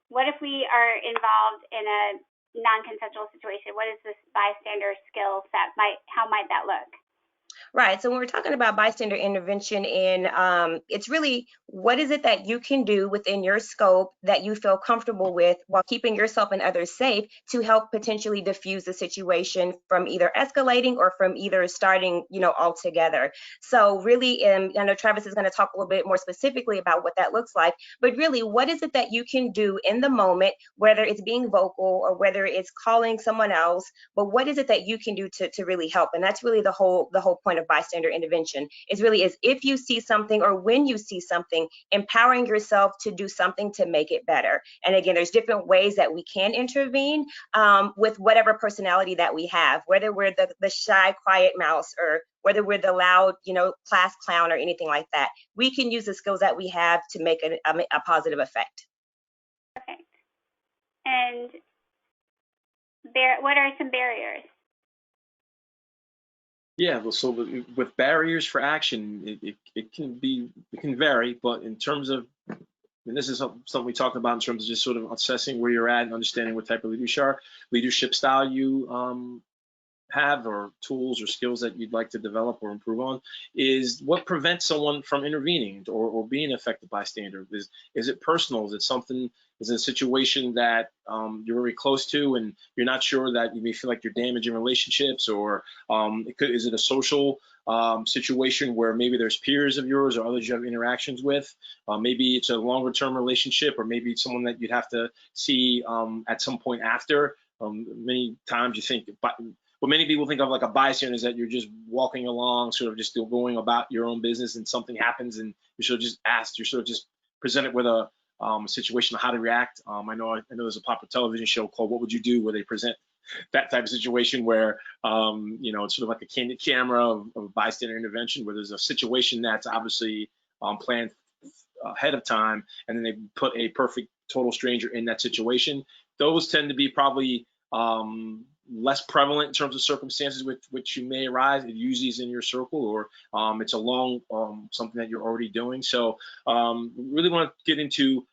what if we are involved in a non-consensual situation? What is this bystander skill set? How might that look? Right. So when we're talking about bystander intervention, it's really what is it that you can do within your scope that you feel comfortable with while keeping yourself and others safe to help potentially diffuse the situation from either escalating or from either starting, altogether. So really, I know Travis is going to talk a little bit more specifically about what that looks like, but really, what is it that you can do in the moment, whether it's being vocal or whether it's calling someone else, but what is it that you can do to really help? And that's really the whole point of bystander intervention is if you see something or when you see something, empowering yourself to do something to make it better. And again, there's different ways that we can intervene with whatever personality that we have, whether we're the shy, quiet mouse or whether we're the loud, class clown or anything like that. We can use the skills that we have to make a positive effect. Perfect. And what are some barriers? Yeah, well, so with barriers for action, it can vary, but in terms of, and this is something we talked about in terms of just sort of assessing where you're at and understanding what type of leadership style you have or tools or skills that you'd like to develop or improve on, is what prevents someone from intervening or being an effective bystander. Is it personal? Is it a situation that you're very close to and you're not sure that you may feel like you're damaging relationships, or is it a social situation where maybe there's peers of yours or others you have interactions with? Maybe it's a longer term relationship, or maybe it's someone that you'd have to see at some point after. Many times you think, what many people think of like a bystander is that you're just walking along, sort of just still going about your own business, and something happens and you're sort of just asked, you're sort of just presented with a situation of how to react. I know there's a popular television show called What Would You Do, where they present that type of situation where it's sort of like a candid camera of bystander intervention, where there's a situation that's obviously planned ahead of time, and then they put a perfect total stranger in that situation. Those tend to be probably less prevalent in terms of circumstances with which you may arise. It usually is in your circle, or it's along something that you're already doing. So really want to get into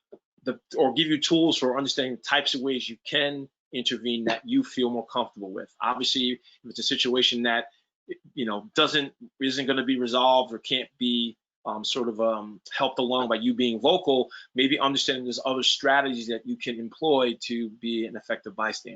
or give you tools for understanding the types of ways you can intervene that you feel more comfortable with. Obviously, if it's a situation that isn't going to be resolved or can't be helped along by you being vocal, maybe understanding there's other strategies that you can employ to be an effective bystander.